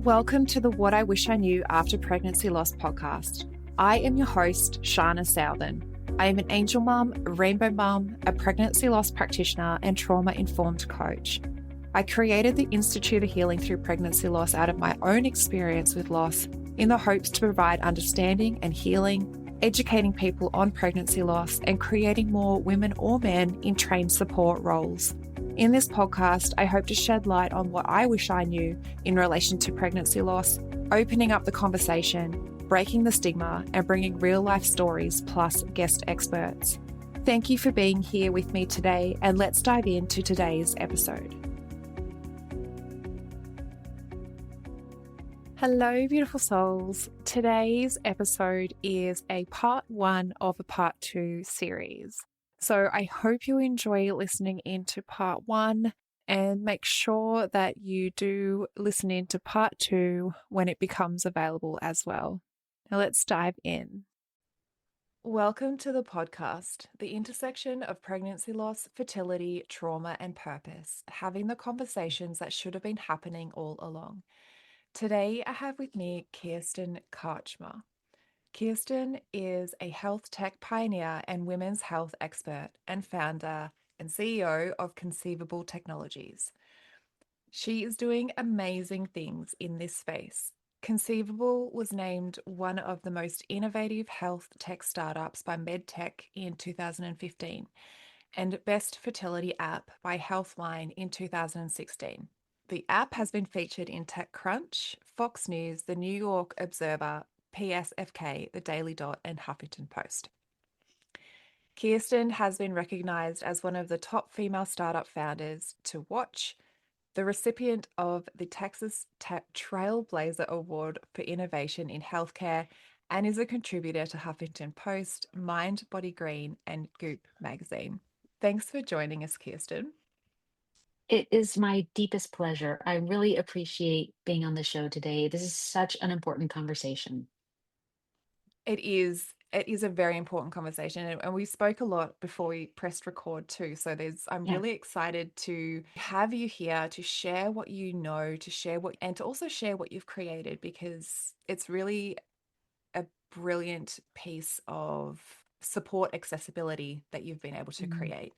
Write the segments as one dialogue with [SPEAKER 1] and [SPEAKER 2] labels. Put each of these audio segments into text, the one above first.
[SPEAKER 1] Welcome to the What I Wish I Knew After Pregnancy Loss podcast. I am your host, Sharna Southan. I am an angel mum, a rainbow mum, a pregnancy loss practitioner, and trauma-informed coach. I created the Institute of Healing Through Pregnancy Loss out of my own experience with loss in the hopes to provide understanding and healing, educating people on pregnancy loss, and creating more women or men in trained support roles. In this podcast, I hope to shed light on what I wish I knew in relation to pregnancy loss, opening up the conversation, breaking the stigma, and bringing real-life stories plus guest experts. Thank you for being here with me today, and let's dive into today's episode. Hello, beautiful souls. Today's episode is a part 1 of a part 2 series. So I hope you enjoy listening into part 1 and make sure that you do listen into part 2 when it becomes available as well. Now let's dive in. Welcome to the podcast, the intersection of pregnancy loss, fertility, trauma, and purpose, having the conversations that should have been happening all along. Today I have with me Kirsten Karchmer. Kirsten is a health tech pioneer and women's health expert and founder and CEO of Conceivable Technologies. She is doing amazing things in this space. Conceivable was named one of the most innovative health tech startups by MedTech in 2015 and Best Fertility App by Healthline in 2016. The app has been featured in TechCrunch, Fox News, The New York Observer, PSFK, The Daily Dot, and Huffington Post. Kirsten has been recognized as one of the top female startup founders to watch, the recipient of the Texas Tech Trailblazer Award for Innovation in Healthcare, and is a contributor to Huffington Post, Mind, Body Green, and Goop magazine. Thanks for joining us, Kirsten.
[SPEAKER 2] It is my deepest pleasure. I really appreciate being on the show today. This is such an important conversation.
[SPEAKER 1] It is a very important conversation, and we spoke a lot before we pressed record too. So I'm
[SPEAKER 2] Yeah.
[SPEAKER 1] really excited to have you here to share what you know, and to also share what you've created, because it's really a brilliant piece of support accessibility that you've been able to create.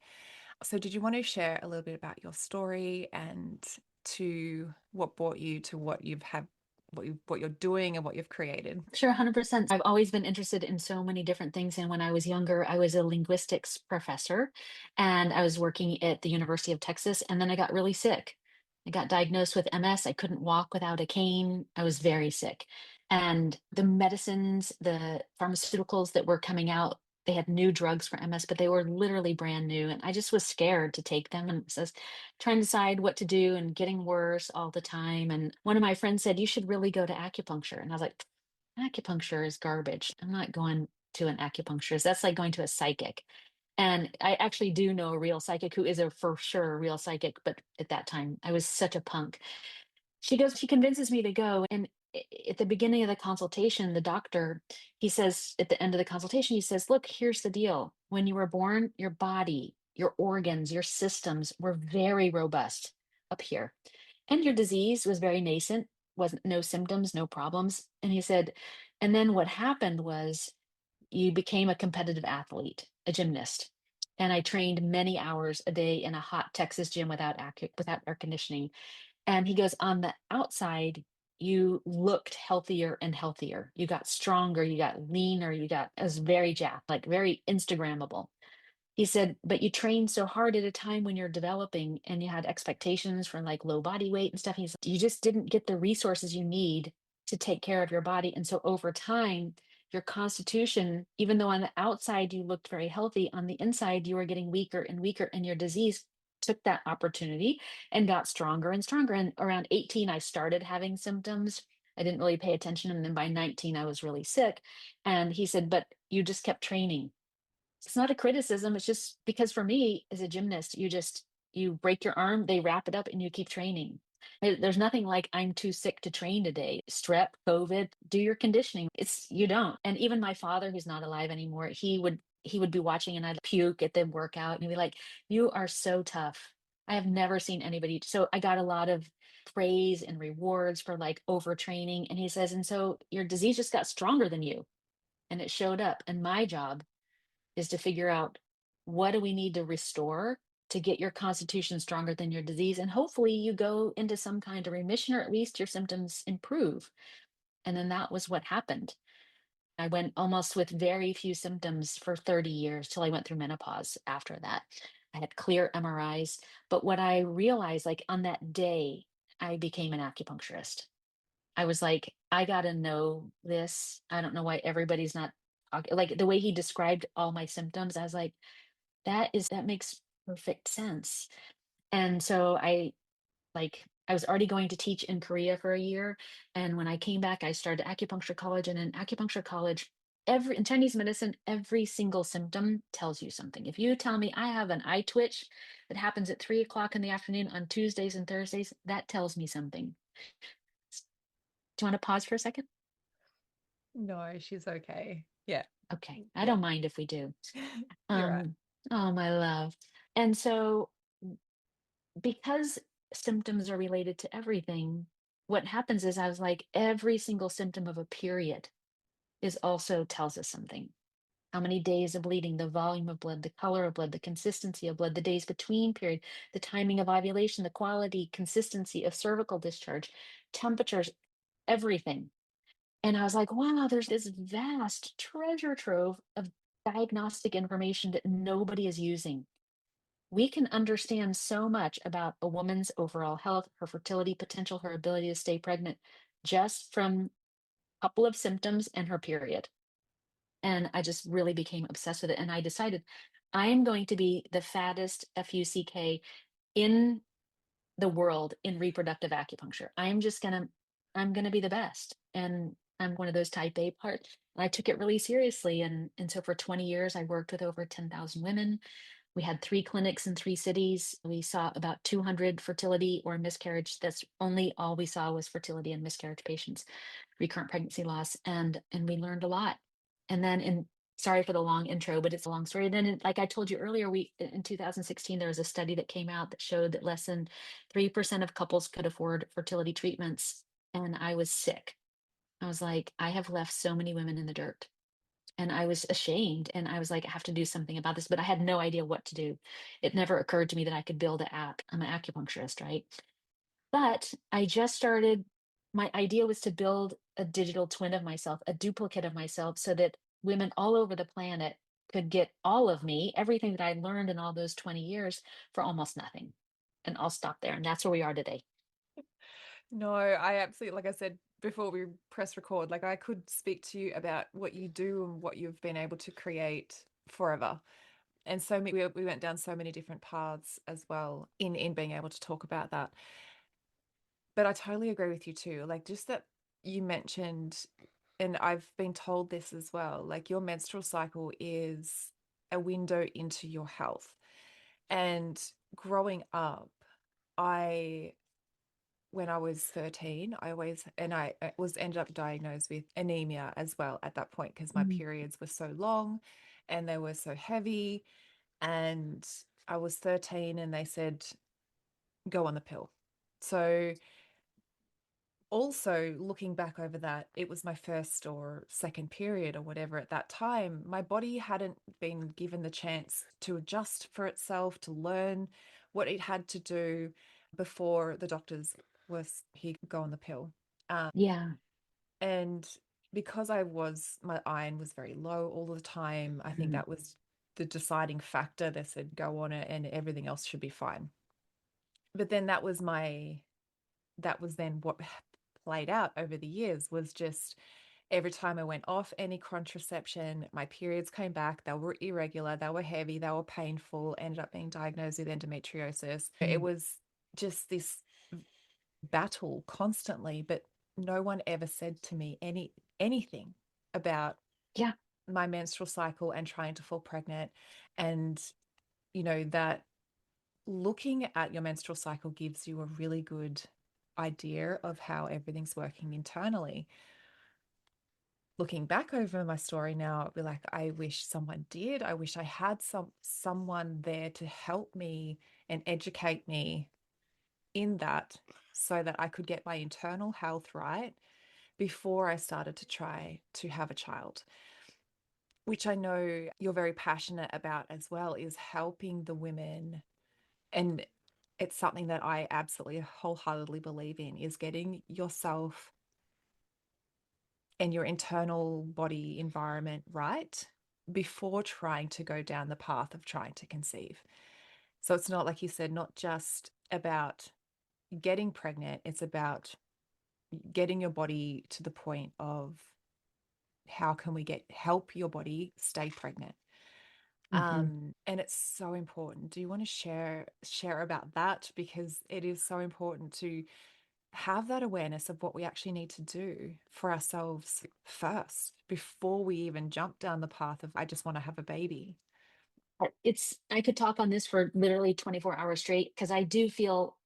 [SPEAKER 1] So did you want to share a little bit about your story and to what brought you to what you're doing and what you've created?
[SPEAKER 2] Sure, 100%. I've always been interested in so many different things. And when I was younger, I was a linguistics professor and I was working at the University of Texas. And then I got really sick. I got diagnosed with MS. I couldn't walk without a cane. I was very sick. And the medicines, the pharmaceuticals that were coming out, they had new drugs for MS, but they were literally brand new. And I just was scared to take them and was trying to decide what to do and getting worse all the time. And one of my friends said, "You should really go to acupuncture." And I was like, "Acupuncture is garbage. I'm not going to an acupuncturist. That's like going to a psychic." And I actually do know a real psychic who is a for sure real psychic, but at that time I was such a punk. She convinces me to go. And at the beginning of the consultation, the doctor, he says at the end of the consultation, he says, "Look, here's the deal. When you were born, your body, your organs, your systems were very robust up here. And your disease was very nascent, wasn't no symptoms, no problems." And he said, "And then what happened was you became a competitive athlete, a gymnast." And I trained many hours a day in a hot Texas gym without air conditioning. And he goes, "On the outside, you looked healthier and healthier. You got stronger, you got leaner, it was very jacked, like very Instagrammable." He said, "But you trained so hard at a time when you're developing and you had expectations for like low body weight and stuff. He's you just didn't get the resources you need to take care of your body. And so over time, your constitution, even though on the outside you looked very healthy, on the inside you were getting weaker and weaker, and your disease took that opportunity and got stronger and stronger." And around 18, I started having symptoms. I didn't really pay attention. And then by 19, I was really sick. And he said, "But you just kept training." It's not a criticism. It's just because for me as a gymnast, you break your arm, they wrap it up, and you keep training. There's nothing like "I'm too sick to train today." Strep, COVID, do your conditioning. It's you don't. And even my father, who's not alive anymore, he would be watching and I'd puke at the workout and he'd be like, "You are so tough. I have never seen anybody. So I got a lot of praise and rewards for like overtraining. And he says, and so your disease just got stronger than you and it showed up. And my job is to figure out what do we need to restore to get your constitution stronger than your disease. And hopefully you go into some kind of remission or at least your symptoms improve. And then that was what happened. I went almost with very few symptoms for 30 years till I went through menopause after that. I had clear MRIs. But what I realized, like on that day, I became an acupuncturist. I was like, I got to know this. I don't know why everybody's not like the way he described all my symptoms. I was like, that makes perfect sense. And so I was already going to teach in Korea for a year. And when I came back, I started acupuncture college. And in acupuncture college, every in Chinese medicine, every single symptom tells you something. If you tell me I have an eye twitch that happens at 3 o'clock in the afternoon on Tuesdays and Thursdays, that tells me something. Do you want to pause for a second?
[SPEAKER 1] No, she's okay. Yeah.
[SPEAKER 2] Okay. I
[SPEAKER 1] Yeah.
[SPEAKER 2] don't mind if we do.
[SPEAKER 1] You're right.
[SPEAKER 2] Um, oh, my love. And so because symptoms are related to everything, what happens is I was like, every single symptom of a period is also tells us something. How many days of bleeding, the volume of blood, the color of blood, the consistency of blood, the days between period, the timing of ovulation, the quality, consistency of cervical discharge, temperatures, everything. And I was like, wow, there's this vast treasure trove of diagnostic information that nobody is using. We can understand so much about a woman's overall health, her fertility potential, her ability to stay pregnant, just from a couple of symptoms and her period. And I just really became obsessed with it. And I decided I am going to be the fattest FUCK in the world in reproductive acupuncture. I'm gonna be the best. And I'm one of those type A parts. And I took it really seriously. And so for 20 years, I worked with over 10,000 women. We had 3 clinics in 3 cities. We saw about 200 fertility or miscarriage. That's only all we saw was fertility and miscarriage patients, recurrent pregnancy loss, and we learned a lot. And then in sorry for the long intro, but it's a long story. And then, like I told you earlier, we in 2016 there was a study that came out that showed that less than 3% of couples could afford fertility treatments, and I was sick. I was like, I have left so many women in the dirt. And I was ashamed. And I was like, I have to do something about this. But I had no idea what to do. It never occurred to me that I could build an app. I'm an acupuncturist, right? But I just started. My idea was to build a digital twin of myself, a duplicate of myself, so that women all over the planet could get all of me, everything that I learned in all those 20 years for almost nothing. And I'll stop there. And that's where we are today.
[SPEAKER 1] No, I absolutely, like I said before we press record, like I could speak to you about what you do and what you've been able to create forever. And so we went down so many different paths as well in being able to talk about that. But I totally agree with you too. Like just that you mentioned, and I've been told this as well, like your menstrual cycle is a window into your health. And growing up, I when I was 13, I was ended up diagnosed with anemia as well at that point because my
[SPEAKER 2] Mm.
[SPEAKER 1] periods were so long and they were so heavy. And I was 13 and they said, go on the pill. So also looking back over that, it was my first or second period or whatever at that time. My body hadn't been given the chance to adjust for itself, to learn what it had to do before the doctors was he could go on the pill.
[SPEAKER 2] Yeah.
[SPEAKER 1] And because my iron was very low all the time, I think
[SPEAKER 2] Mhm.
[SPEAKER 1] that was the deciding factor. They said go on it and everything else should be fine. But then that was then what played out over the years was just every time I went off any contraception, my periods came back. They were irregular, they were heavy, they were painful, ended up being diagnosed with endometriosis. It
[SPEAKER 2] Mm.
[SPEAKER 1] was just this battle constantly, but no one ever said to me anything about
[SPEAKER 2] Yeah.
[SPEAKER 1] my menstrual cycle and trying to fall pregnant. And that looking at your menstrual cycle gives you a really good idea of how everything's working internally. Looking back over my story now, I'd be like, I wish someone did. I wish I had someone there to help me and educate me in that so that I could get my internal health right before I started to try to have a child, which I know you're very passionate about as well, is helping the women. And it's something that I absolutely wholeheartedly believe in, is getting yourself and your internal body environment right before trying to go down the path of trying to conceive. So it's not, like you said, not just about getting pregnant, it's about getting your body to the point of how can we help your body stay pregnant.
[SPEAKER 2] Mhm.
[SPEAKER 1] And it's so important. Do you want to share about that? Because it is so important to have that awareness of what we actually need to do for ourselves first before we even jump down the path of I just want to have a baby.
[SPEAKER 2] I could talk on this for literally 24 hours straight because I do feel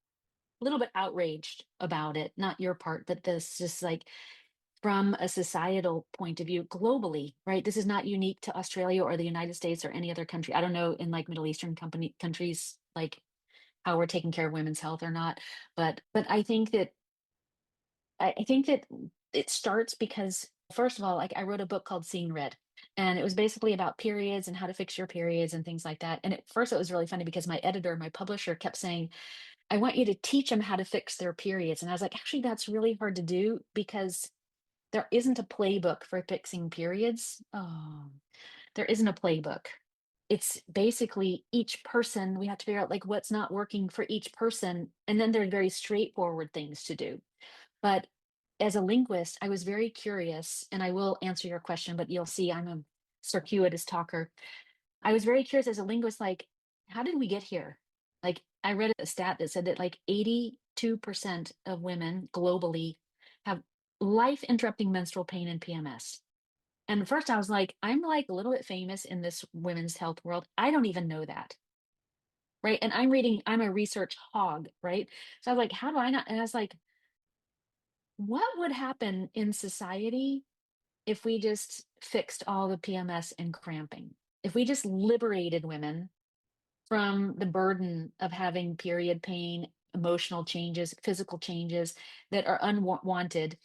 [SPEAKER 2] a little bit outraged about it. Not your part, but this just like from a societal point of view globally, right? This is not unique to Australia or the United States or any other country. I don't know in like Middle Eastern countries like how we're taking care of women's health or not, but I think that it starts because first of all, like I wrote a book called Seeing Red. And it was basically about periods and how to fix your periods and things like that. And at first, it was really funny because my editor, my publisher, kept saying, I want you to teach them how to fix their periods. And I was like, actually, that's really hard to do because there isn't a playbook for fixing periods. Oh, there isn't a playbook. It's basically each person, we have to figure out like what's not working for each person. And then there are very straightforward things to do. But as a linguist, I was very curious, and I will answer your question, but you'll see I'm a circuitous talker. I was very curious as a linguist, like, how did we get here? Like, I read a stat that said that like 82% of women globally have life interrupting menstrual pain and PMS. And at first I was like, I'm like a little bit famous in this women's health world. I don't even know that. Right. And I'm a research hog. Right. So I was like, how do I not? And I was like, what would happen in society if we just fixed all the PMS and cramping? If we just liberated women from the burden of having period pain, emotional changes, physical changes that are unwanted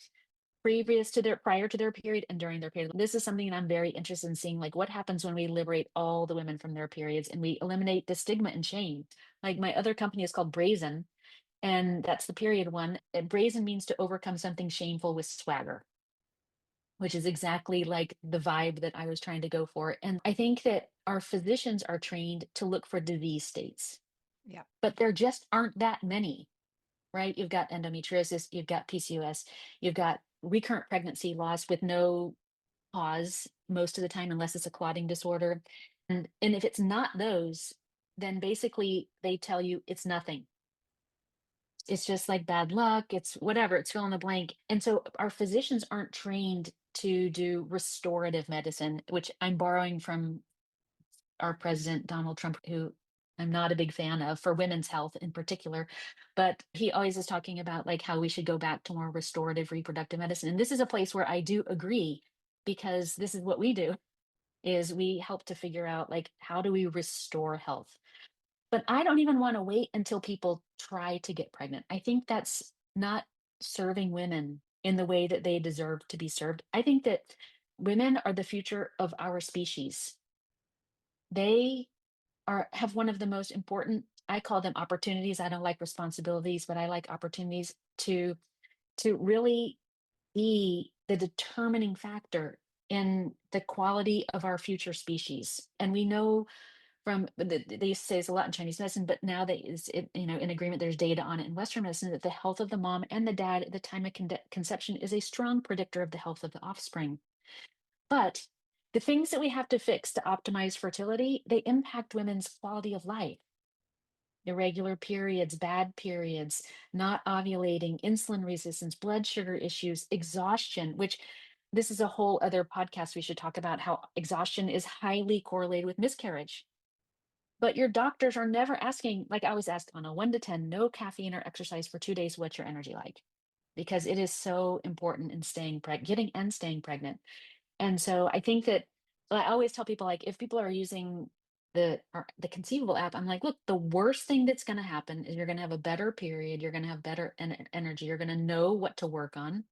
[SPEAKER 2] prior to their period and during their period. This is something that I'm very interested in seeing, like what happens when we liberate all the women from their periods and we eliminate the stigma and shame. Like my other company is called Brazen, and that's the period one. And Brazen means to overcome something shameful with swagger, which is exactly like the vibe that I was trying to go for. And I think that our physicians are trained to look for disease states,
[SPEAKER 1] Yeah.
[SPEAKER 2] but there just aren't that many, right? You've got endometriosis, you've got PCOS, you've got recurrent pregnancy loss with no cause most of the time, unless it's a clotting disorder. And if it's not those, then basically they tell you it's nothing. It's just like bad luck, it's whatever, it's fill in the blank. And so our physicians aren't trained to do restorative medicine, which I'm borrowing from our president, Donald Trump, who I'm not a big fan of for women's health in particular. But he always is talking about like how we should go back to more restorative reproductive medicine. And this is a place where I do agree because this is what we do is we help to figure out like how do we restore health. But I don't even want to wait until people try to get pregnant. I think that's not serving women in the way that they deserve to be served. I think that women are the future of our species. They have one of the most important, I call them opportunities. I don't like responsibilities, but I like opportunities to really be the determining factor in the quality of our future species. And we know from they say it's a lot in Chinese medicine, but now that is it, in agreement, there's data on it in Western medicine that the health of the mom and the dad at the time of conception is a strong predictor of the health of the offspring. But the things that we have to fix to optimize fertility, they impact women's quality of life. Irregular periods, bad periods, not ovulating, insulin resistance, blood sugar issues, exhaustion, which this is a whole other podcast. We should talk about how exhaustion is highly correlated with miscarriage. But your doctors are never asking, like I was asked on a 1 to 10, no caffeine or exercise for 2 days. What's your energy like? Because it is so important in getting and staying pregnant. And so I think that I always tell people like if people are using the Conceivable app, I'm like, look, the worst thing that's going to happen is you're going to have a better period, you're going to have better energy, you're going to know what to work on,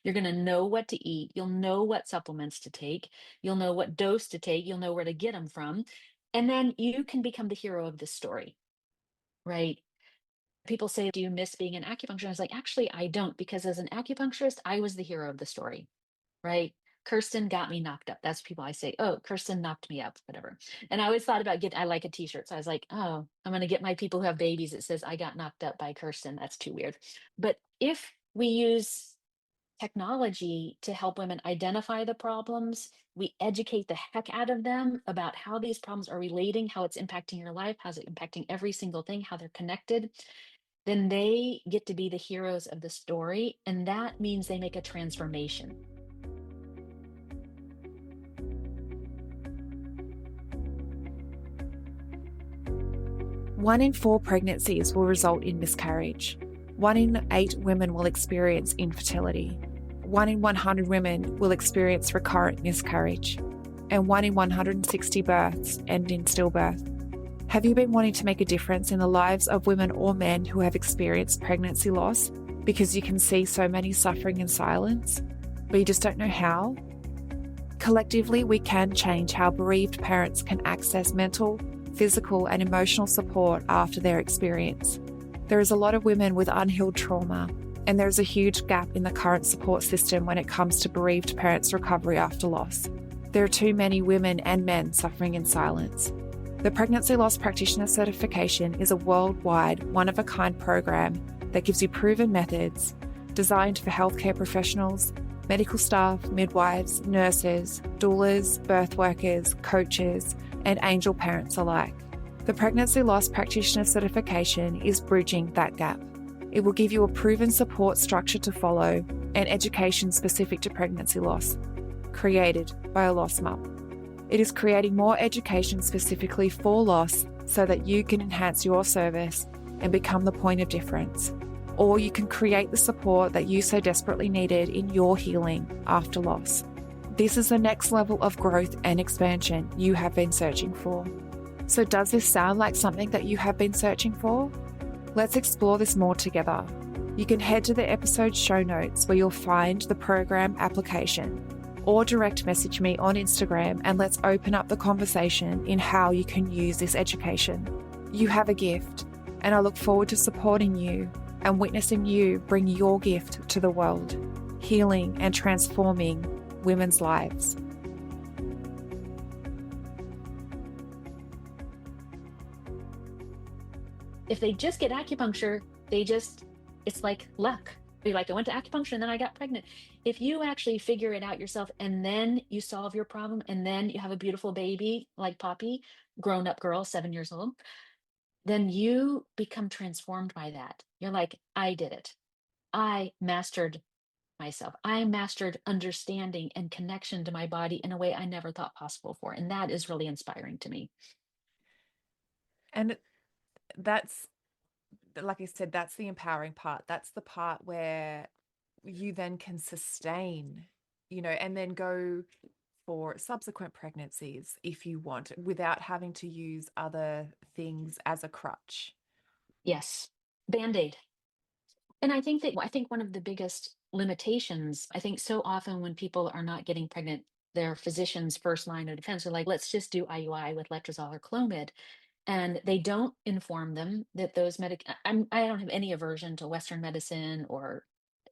[SPEAKER 2] you're going to know what to eat, you'll know what supplements to take, you'll know what dose to take, you'll know where to get them from, and then you can become the hero of this story, right? People say, do you miss being an acupuncturist? I was like, actually, I don't, because as an acupuncturist, I was the hero of the story, right? Kirsten got me knocked up. That's people I say, oh, Kirsten knocked me up, whatever. And I always thought about I like a t-shirt. So I was like, oh, I'm going to get my people who have babies. It says, I got knocked up by Kirsten. That's too weird. But if we use technology to help women identify the problems, we educate the heck out of them about how these problems are relating, how it's impacting your life, how's it impacting every single thing, how they're connected, then they get to be the heroes of the story. And that means they make a transformation.
[SPEAKER 1] One in 4 pregnancies will result in miscarriage. 1 in 8 women will experience infertility. 1 in 100 women will experience recurrent miscarriage. And 1 in 160 births end in stillbirth. Have you been wanting to make a difference in the lives of women or men who have experienced pregnancy loss because you can see so many suffering in silence, but you just don't know how? Collectively, we can change how bereaved parents can access mental, physical, and emotional support after their experience. There is a lot of women with unhealed trauma, and there is a huge gap in the current support system when it comes to bereaved parents' recovery after loss. There are too many women and men suffering in silence. The Pregnancy Loss Practitioner Certification is a worldwide, one-of-a-kind program that gives you proven methods designed for healthcare professionals, medical staff, midwives, nurses, doulas, birth workers, coaches, and angel parents alike. The Pregnancy Loss Practitioner Certification is bridging that gap. It will give you a proven support structure to follow and education specific to pregnancy loss, created by a loss mum. It is creating more education specifically for loss so that you can enhance your service and become the point of difference. Or you can create the support that you so desperately needed in your healing after loss. This is the next level of growth and expansion you have been searching for. So does this sound like something that you have been searching for? Let's explore this more together. You can head to the episode show notes where you'll find the program application, or direct message me on Instagram and let's open up the conversation in how you can use this education. You have a gift, and I look forward to supporting you and witnessing you bring your gift to the world, healing and transforming women's lives.
[SPEAKER 2] If they just get acupuncture, it's like luck. You're like, I went to acupuncture and then I got pregnant. If you actually figure it out yourself and then you solve your problem and then you have a beautiful baby like Poppy, grown up girl, 7 years old, then you become transformed by that. You're like, I did it. I mastered myself. I mastered understanding and connection to my body in a way I never thought possible for. And that is really inspiring to me.
[SPEAKER 1] And that's, like I said, that's the empowering part. That's the part where you then can sustain, and then go for subsequent pregnancies if you want, without having to use other things as a crutch.
[SPEAKER 2] Yes. Band-Aid. And I think one of the biggest limitations, I think so often when people are not getting pregnant, their physician's first line of defense are like, let's just do IUI with letrozole or Clomid. And they don't inform them that those I don't have any aversion to Western medicine or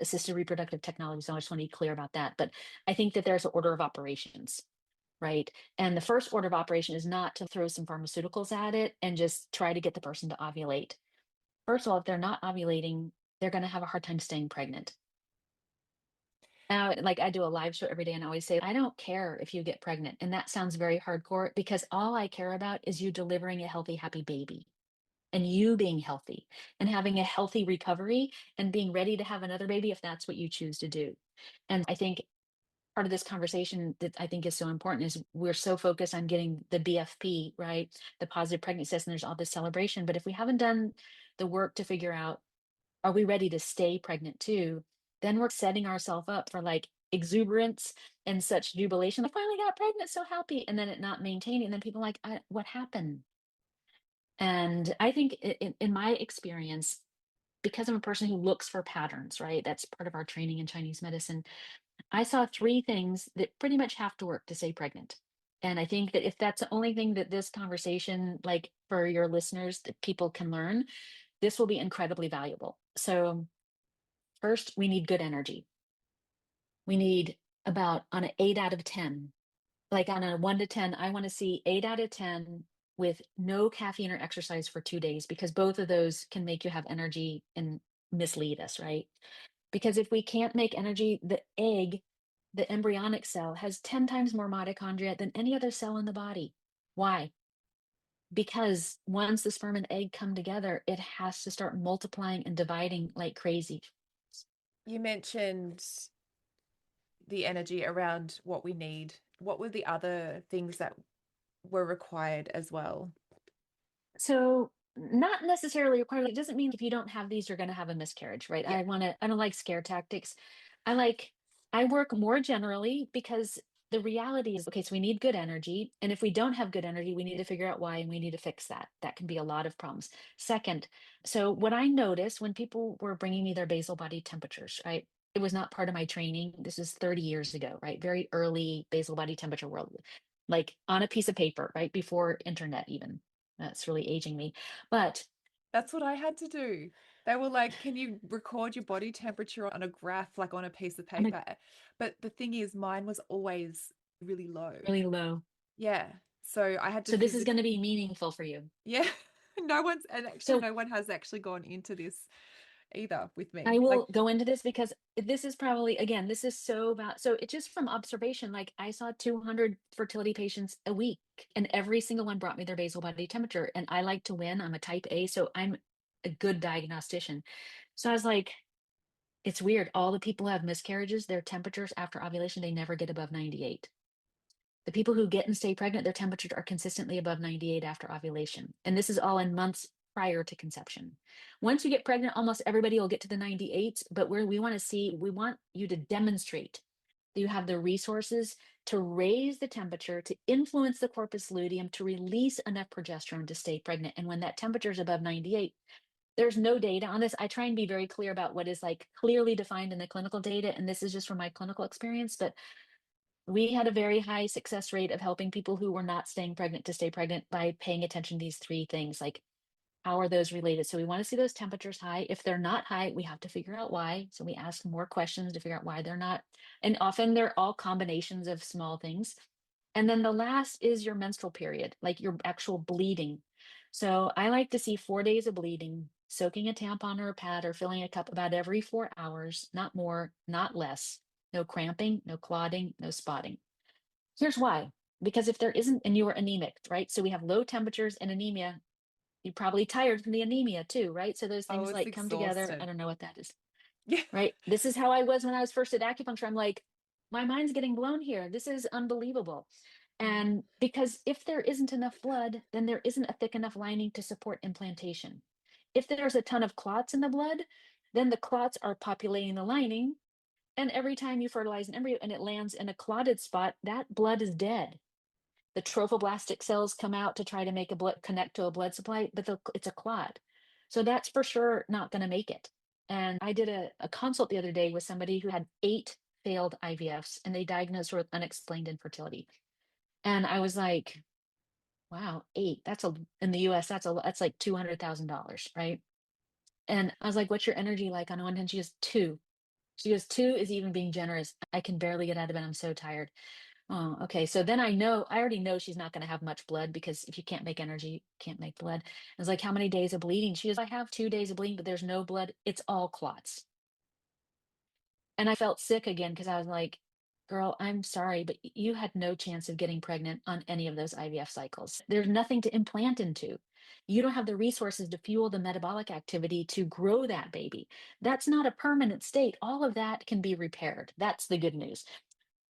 [SPEAKER 2] assisted reproductive technology. So I just want to be clear about that. But I think that there's an order of operations, right? And the first order of operation is not to throw some pharmaceuticals at it and just try to get the person to ovulate. First of all, if they're not ovulating, they're going to have a hard time staying pregnant. Now, like I do a live show every day and I always say, I don't care if you get pregnant. And that sounds very hardcore because all I care about is you delivering a healthy, happy baby and you being healthy and having a healthy recovery and being ready to have another baby if that's what you choose to do. And I think part of this conversation that I think is so important is we're so focused on getting the BFP, right? The positive pregnancy test, and there's all this celebration. But if we haven't done the work to figure out, are we ready to stay pregnant too? Then we're setting ourselves up for like exuberance and such jubilation. I finally got pregnant, so happy. And then it not maintaining. And then people are like, what happened? And I think in my experience, because I'm a person who looks for patterns, right? That's part of our training in Chinese medicine. I saw three things that pretty much have to work to stay pregnant. And I think that if that's the only thing that this conversation, like for your listeners, that people can learn, this will be incredibly valuable. So, first, we need good energy. We need about on an 8 out of 10, like on a 1 to 10, I want to see 8 out of 10 with no caffeine or exercise for 2 days, because both of those can make you have energy and mislead us, right? Because if we can't make energy, the egg, the embryonic cell, has 10 times more mitochondria than any other cell in the body. Why? Because once the sperm and egg come together, it has to start multiplying and dividing like crazy.
[SPEAKER 1] You mentioned the energy around what we need. What were the other things that were required as well?
[SPEAKER 2] So not necessarily required. It doesn't mean if you don't have these, you're going to have a miscarriage, right?
[SPEAKER 1] Yeah.
[SPEAKER 2] I don't like scare tactics. I work more generally, because the reality is, okay, so we need good energy. And if we don't have good energy, we need to figure out why, and we need to fix that. That can be a lot of problems. Second, so what I noticed when people were bringing me their basal body temperatures, right? It was not part of my training. This is 30 years ago, right? Very early basal body temperature world, like on a piece of paper, right? Before internet even. That's really aging me. But
[SPEAKER 1] That's what I had to do. They were like, can you record your body temperature on a graph, like on a piece of
[SPEAKER 2] I'm
[SPEAKER 1] paper? But the thing is, mine was always really low.
[SPEAKER 2] really low.
[SPEAKER 1] Yeah. So I had to
[SPEAKER 2] So this is
[SPEAKER 1] physically,
[SPEAKER 2] going to be meaningful for you.
[SPEAKER 1] yeah. No one's, and actually,
[SPEAKER 2] So
[SPEAKER 1] no one has actually gone into this either with
[SPEAKER 2] I
[SPEAKER 1] me. Like,
[SPEAKER 2] will go into this because this is probably, again, this is so about, so it's just from observation. Like I saw 200 fertility patients a week, and every single one brought me their basal body temperature. And I like to win. I'm a type A, so I'm a good diagnostician. So I was like, it's weird. All the people who have miscarriages, their temperatures after ovulation, they never get above 98. The people who get and stay pregnant, their temperatures are consistently above 98 after ovulation. And this is all in months prior to conception. Once you get pregnant, almost everybody will get to the 98s, but where we want to see, we want you to demonstrate that you have the resources to raise the temperature, to influence the corpus luteum, to release enough progesterone to stay pregnant. And when that temperature is above 98, there's no data on this. I try and be very clear about what is like clearly defined in the clinical data. And this is just from my clinical experience, but we had a very high success rate of helping people who were not staying pregnant to stay pregnant by paying attention to these three things. Like, how are those related? So we want to see those temperatures high. If they're not high, we have to figure out why. So we ask more questions to figure out why they're not. And often they're all combinations of small things. And then the last is your menstrual period, like your actual bleeding. So I like to see 4 days of bleeding, soaking a tampon or a pad or filling a cup about every 4 hours, not more, not less. No cramping, no clotting, no spotting. Here's why. Because if there isn't, and you are anemic, right? So we have low temperatures and anemia. You're probably tired from the anemia too, right? So those
[SPEAKER 1] I
[SPEAKER 2] things
[SPEAKER 1] was
[SPEAKER 2] like come together. I
[SPEAKER 1] exhausted.
[SPEAKER 2] don't know what that is,
[SPEAKER 1] Yeah.
[SPEAKER 2] right? This is how I was when I was first at acupuncture. I'm like, my mind's getting blown here. This is unbelievable.
[SPEAKER 1] Mm.
[SPEAKER 2] And because if there isn't enough blood, then there isn't a thick enough lining to support implantation. If there's a ton of clots in the blood, then the clots are populating the lining. And every time you fertilize an embryo and it lands in a clotted spot, that blood is dead. The trophoblastic cells come out to try to make a blood connect to a blood supply, but it's a clot. So that's for sure not going to make it. And I did a consult the other day with somebody who had 8 failed IVFs, and they diagnosed her with unexplained infertility. And I was like, wow, eight. That's a in the US, that's like $200,000, right? And I was like, what's your energy like? On one hand, she goes, two. She goes, two is even being generous. I can barely get out of bed. I'm so tired. Oh, okay. So then I already know she's not going to have much blood, because if you can't make energy, you can't make blood. I was like, how many days of bleeding? She goes, I have 2 days of bleeding, but there's no blood. It's all clots. And I felt sick again, because I was like, girl, I'm sorry, but you had no chance of getting pregnant on any of those IVF cycles. There's nothing to implant into. You don't have the resources to fuel the metabolic activity to grow that baby. That's not a permanent state. All of that can be repaired. That's the good news.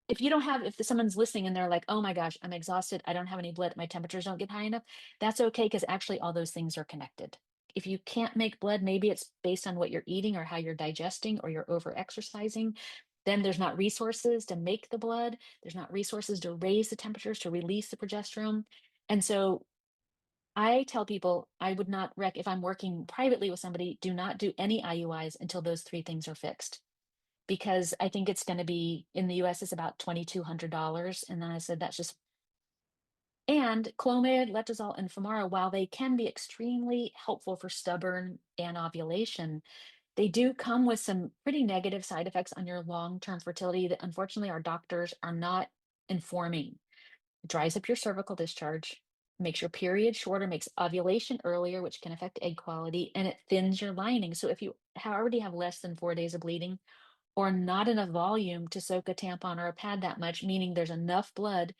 [SPEAKER 2] If you don't have, if someone's listening and they're like, oh my gosh, I'm exhausted, I don't have any blood, my temperatures don't get high enough, that's okay, because actually all those things are connected. If you can't make blood, maybe it's based on what you're eating or how you're digesting, or you're over exercising. Then there's not resources to make the blood. There's not resources to raise the temperatures, to release the progesterone. And so I tell people I would not if I'm working privately with somebody, do not do any IUIs until those three things are fixed. Because I think it's going to be in the US, it's about $2,200. And then I said, that's just, and Clomid, Letrozole, and Femara, while they can be extremely helpful for stubborn anovulation, they do come with some pretty negative side effects on your long-term fertility that unfortunately our doctors are not informing. It dries up your cervical discharge, makes your period shorter, makes ovulation earlier, which can affect egg quality, and it thins your lining. So if you already have less than 4 days of bleeding or not enough volume to soak a tampon or a pad that much, meaning there's enough blood,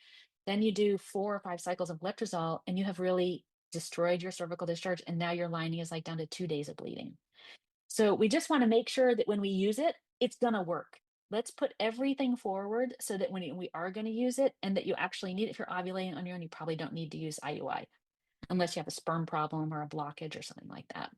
[SPEAKER 2] then you do 4 or 5 cycles of letrozole and you have really destroyed your cervical discharge. And now your lining is like down to 2 days of bleeding. So we just want to make sure that when we use it, it's going to work. Let's put everything forward so that when we are going to use it and that you actually need it, if you're ovulating on your own, you probably don't need to use IUI unless you have a sperm problem or a blockage or something like that.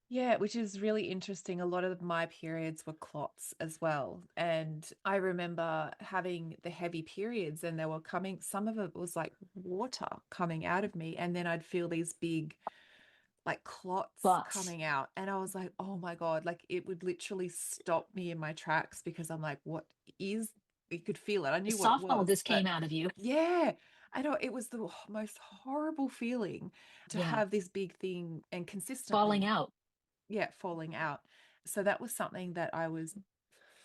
[SPEAKER 1] Yeah, which is really interesting. A lot of my periods were clots as well. And I remember having the heavy periods and they were coming, some of it was like water coming out of me. And then I'd feel these big like clots
[SPEAKER 2] Plus,
[SPEAKER 1] coming out. And I was like, oh my God, like it would literally stop me in my tracks because I'm like, what is, you could feel it. I
[SPEAKER 2] the
[SPEAKER 1] knew what it
[SPEAKER 2] softball
[SPEAKER 1] was,
[SPEAKER 2] just
[SPEAKER 1] but
[SPEAKER 2] came out of you.
[SPEAKER 1] yeah, I know it was the most horrible feeling to
[SPEAKER 2] Yeah.
[SPEAKER 1] have this big thing and
[SPEAKER 2] Falling
[SPEAKER 1] consistently,
[SPEAKER 2] out.
[SPEAKER 1] yeah, falling out. So that was something that I was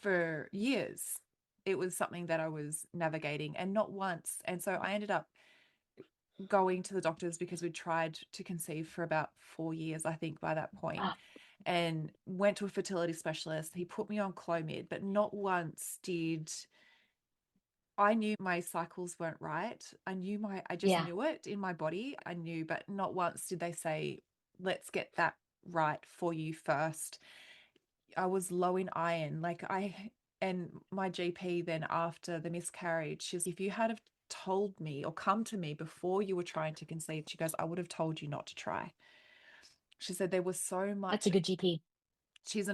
[SPEAKER 1] for years. It was something that I was navigating and not once. And so I ended up going to the doctors because we'd tried to conceive for about 4 years, I think, by that point,
[SPEAKER 2] Ah,
[SPEAKER 1] and went to a fertility specialist. He put me on Clomid, but not once did I knew my cycles weren't right. I just
[SPEAKER 2] yeah.
[SPEAKER 1] knew it in my body. I knew, but not once did they say, let's get that right for you first. I was low in iron. And my GP then after the miscarriage, she's, if you had have told me or come to me before you were trying to conceive, she goes, I would have told you not to try. She said there was so
[SPEAKER 2] That's
[SPEAKER 1] much.
[SPEAKER 2] a good GP.
[SPEAKER 1] She's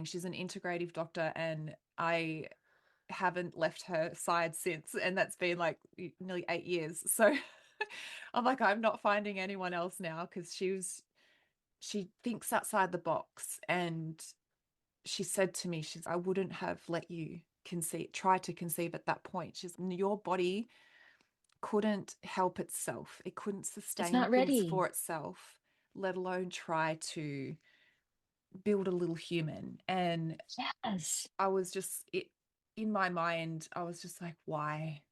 [SPEAKER 1] she's an integrative doctor, and I haven't left her side since. And that's been like nearly 8 years. So I'm like, I'm not finding anyone else now because she thinks outside the box. And she said to me, I wouldn't have let you try to conceive at that point. Your body couldn't help itself. It couldn't
[SPEAKER 2] It's
[SPEAKER 1] sustain
[SPEAKER 2] not
[SPEAKER 1] things
[SPEAKER 2] ready.
[SPEAKER 1] for itself, let alone try to build a little human. And
[SPEAKER 2] Yes.
[SPEAKER 1] I was just in my mind, I was just like, why?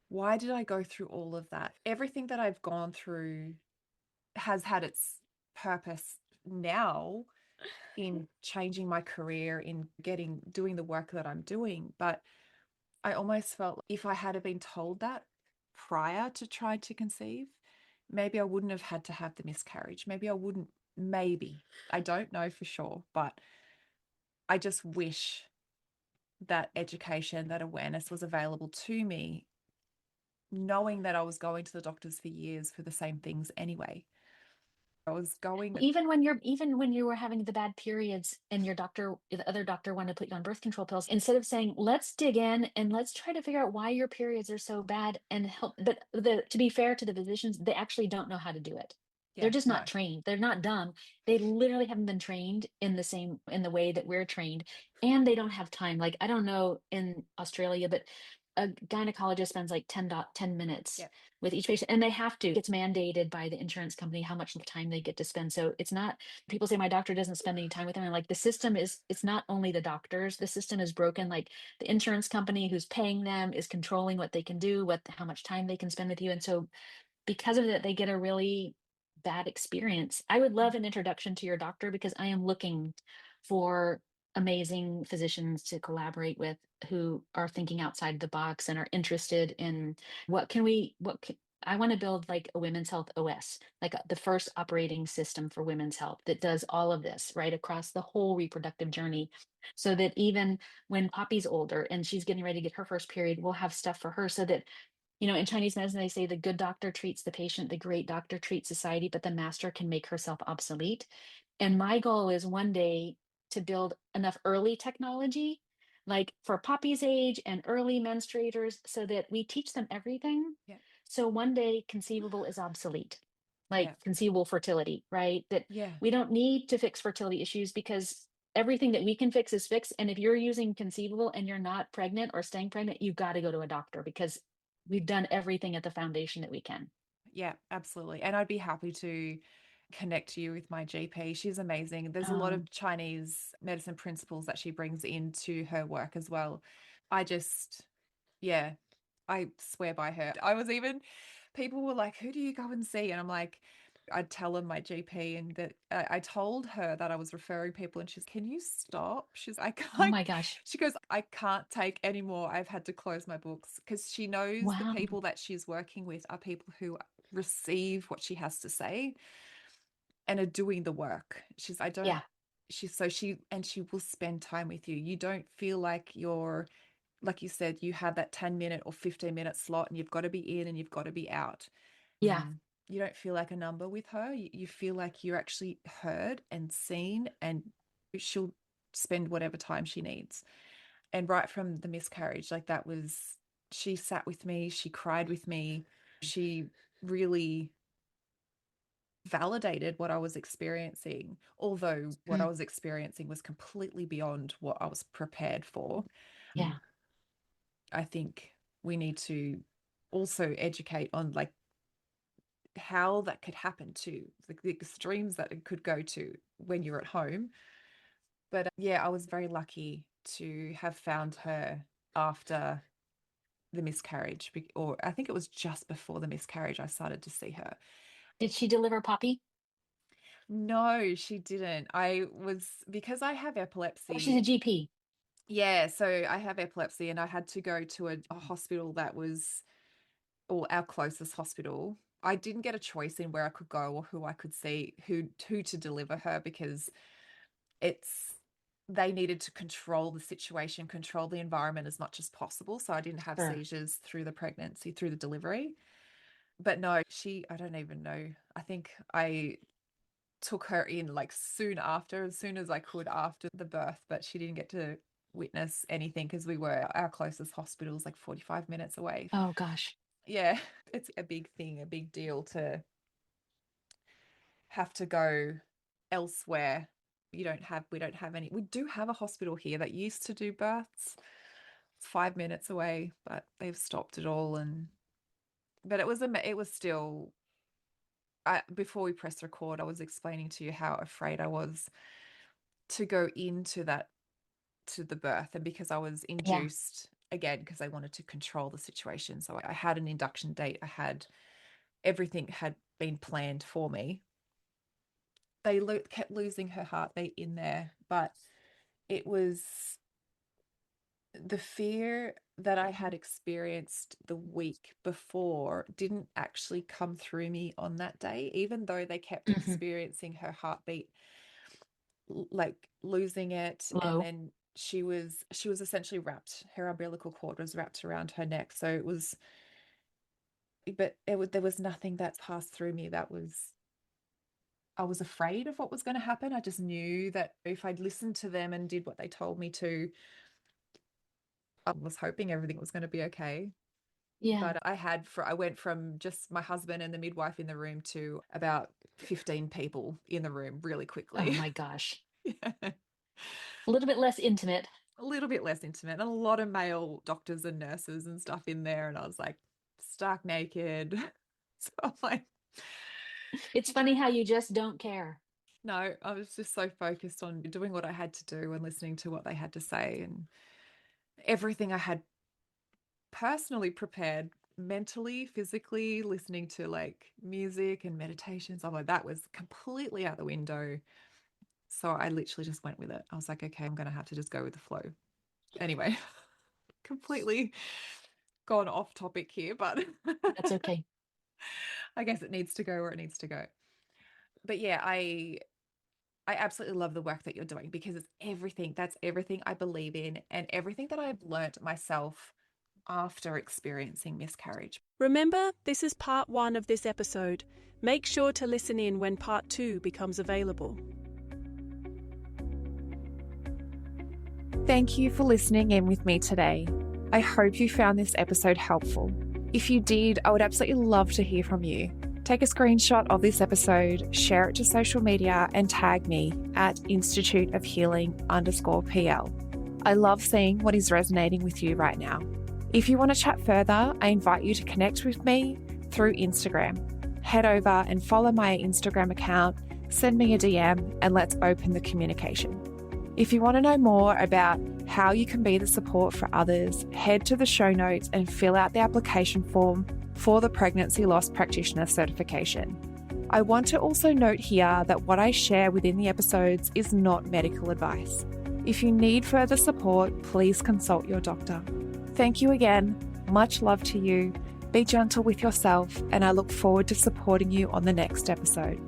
[SPEAKER 1] Why did I go through all of that? Everything that I've gone through has had its purpose now in changing my career, in doing the work that I'm doing. But I almost felt if I had been told that prior to trying to conceive, maybe I wouldn't have had to have the miscarriage. Maybe I wouldn't, maybe. I don't know for sure, but I just wish that education, that awareness was available to me, knowing that I was going to the doctors for years for the same things anyway. I was going,
[SPEAKER 2] Even when you were having the bad periods and the other doctor wanted to put you on birth control pills, instead of saying, let's dig in and let's try to figure out why your periods are so bad and help. But to be fair to the physicians, they actually don't know how to do it. They're
[SPEAKER 1] yeah,
[SPEAKER 2] just
[SPEAKER 1] no,
[SPEAKER 2] not trained. They're not dumb. They literally haven't been trained in the way that we're trained. And they don't have time. Like, I don't know in Australia, but a gynecologist spends like 10 minutes
[SPEAKER 1] yeah,
[SPEAKER 2] with each patient, and they have to. It's mandated by the insurance company how much time they get to spend. So it's not, people say my doctor doesn't spend any time with them. And like, the system is, it's not only the doctors, the system is broken. Like, the insurance company who's paying them is controlling what they can do, how much time they can spend with you. And so because of that, they get a really bad experience. I would love an introduction to your doctor because I am looking for amazing physicians to collaborate with who are thinking outside the box and are interested in I want to build like a women's health OS, like the first operating system for women's health that does all of this right across the whole reproductive journey. So that even when Poppy's older and she's getting ready to get her first period, we'll have stuff for her so that, in Chinese medicine, they say the good doctor treats the patient, the great doctor treats society, but the master can make herself obsolete. And my goal is one day to build enough early technology like for Poppy's age and early menstruators, so that we teach them everything.
[SPEAKER 1] Yeah.
[SPEAKER 2] So one day conceivable is obsolete,
[SPEAKER 1] Yeah.
[SPEAKER 2] like conceivable fertility, right? That
[SPEAKER 1] Yeah.
[SPEAKER 2] we don't need to fix fertility issues because everything that we can fix is fixed. And if you're using conceivable and you're not pregnant or staying pregnant, you've got to go to a doctor because we've done everything at the foundation that we can.
[SPEAKER 1] Yeah, absolutely. And I'd be happy to connect you with my GP. She's amazing. There's a lot of
[SPEAKER 2] Um,
[SPEAKER 1] Chinese medicine principles that she brings into her work as well. I just, yeah, I swear by her. People were like, who do you go and see? And I'm like, I'd tell them my GP, and that I told her that I was referring people, and she's, can you stop? She's, I
[SPEAKER 2] oh
[SPEAKER 1] can't,
[SPEAKER 2] my gosh.
[SPEAKER 1] she goes, I can't take anymore. I've had to close my books, because she knows the
[SPEAKER 2] Wow.
[SPEAKER 1] people that she's working with are people who receive what she has to say and are doing the work. I don't,
[SPEAKER 2] Yeah.
[SPEAKER 1] and she will spend time with you. You don't feel like you're, like you said, you have that 10-minute or 15-minute slot and you've got to be in and you've got to be out.
[SPEAKER 2] Yeah.
[SPEAKER 1] You don't feel like a number with her. You feel like you're actually heard and seen, and she'll spend whatever time she needs. And right from the miscarriage, like that was, she sat with me, she cried with me, she really validated what I was experiencing, although what I
[SPEAKER 2] Mm,
[SPEAKER 1] was experiencing was completely beyond what I was prepared for.
[SPEAKER 2] yeah.
[SPEAKER 1] I think we need to also educate on like how that could happen too, like the extremes that it could go to when you're at home. But yeah, I was very lucky to have found her after the miscarriage, or I think it was just before the miscarriage I started to see her.
[SPEAKER 2] Did she deliver Poppy?
[SPEAKER 1] No, she didn't. Because I have
[SPEAKER 2] Oh, she's a
[SPEAKER 1] epilepsy.
[SPEAKER 2] GP.
[SPEAKER 1] Yeah, so I have epilepsy and I had to go to a hospital that was, or our closest hospital. I didn't get a choice in where I could go or who I could see, who to deliver her, because it's they needed to control the situation, control the environment as much as possible. So I didn't have
[SPEAKER 2] Sure.
[SPEAKER 1] seizures through the pregnancy, through the delivery. But no, I don't even know. I think I took her in like soon after, as soon as I could after the birth, but she didn't get to witness anything because our closest hospital's like 45 minutes away.
[SPEAKER 2] Oh gosh.
[SPEAKER 1] Yeah, it's a big thing, a big deal to have to go elsewhere. We don't have any. We do have a hospital here that used to do births. It's 5 minutes away, but they've stopped it all. But it was still. Before we press record, I was explaining to you how afraid I was to go into that, to the birth, and because I was
[SPEAKER 2] Yeah.
[SPEAKER 1] induced again because I wanted to control the situation. So I had an induction date. I had everything had been planned for me. They kept losing her heartbeat in there, but it was the fear that I had experienced the week before didn't actually come through me on that day, even though they kept
[SPEAKER 2] Hmm.
[SPEAKER 1] experiencing her heartbeat, like losing it. And
[SPEAKER 2] Low.
[SPEAKER 1] then she was essentially wrapped, her umbilical cord was wrapped around her neck. So it was, but there was nothing that passed through me that was, I was afraid of what was going to happen. I just knew that if I'd listened to them and did what they told me to, I was hoping everything was going to be okay.
[SPEAKER 2] Yeah.
[SPEAKER 1] But I went from just my husband and the midwife in the room to about 15 people in the room really
[SPEAKER 2] Oh
[SPEAKER 1] quickly.
[SPEAKER 2] my gosh.
[SPEAKER 1] Yeah.
[SPEAKER 2] A little bit less intimate.
[SPEAKER 1] A little bit less intimate, and a lot of male doctors and nurses and stuff in there. And I was like stark naked. So I'm like,
[SPEAKER 2] It's funny how you just don't care.
[SPEAKER 1] no, I was just so focused on doing what I had to do and listening to what they had to say, and everything I had personally prepared, mentally, physically, listening to like music and meditation, stuff like that was completely out the window. So I literally just went with it. I was like, okay, I'm going to have to just go with the flow. Anyway, completely gone off topic here, but
[SPEAKER 2] That's okay.
[SPEAKER 1] I guess it needs to go where it needs to go. But yeah, I absolutely love the work that you're doing, because it's everything. That's everything I believe in and everything that I've learnt myself after experiencing miscarriage.
[SPEAKER 3] Remember, this is part 1 of this episode. Make sure to listen in when part 2 becomes available.
[SPEAKER 1] Thank you for listening in with me today. I hope you found this episode helpful. If you did, I would absolutely love to hear from you. Take a screenshot of this episode, share it to social media, and tag me at Institute of Healing_PL. I love seeing what is resonating with you right now. If you want to chat further, I invite you to connect with me through Instagram. Head over and follow my Instagram account, send me a DM, and let's open the communication. If you want to know more about how you can be the support for others, head to the show notes and fill out the application form for the Pregnancy Loss Practitioner certification. I want to also note here that what I share within the episodes is not medical advice. If you need further support, please consult your doctor. Thank you again. Much love to you. Be gentle with yourself, and I look forward to supporting you on the next episode.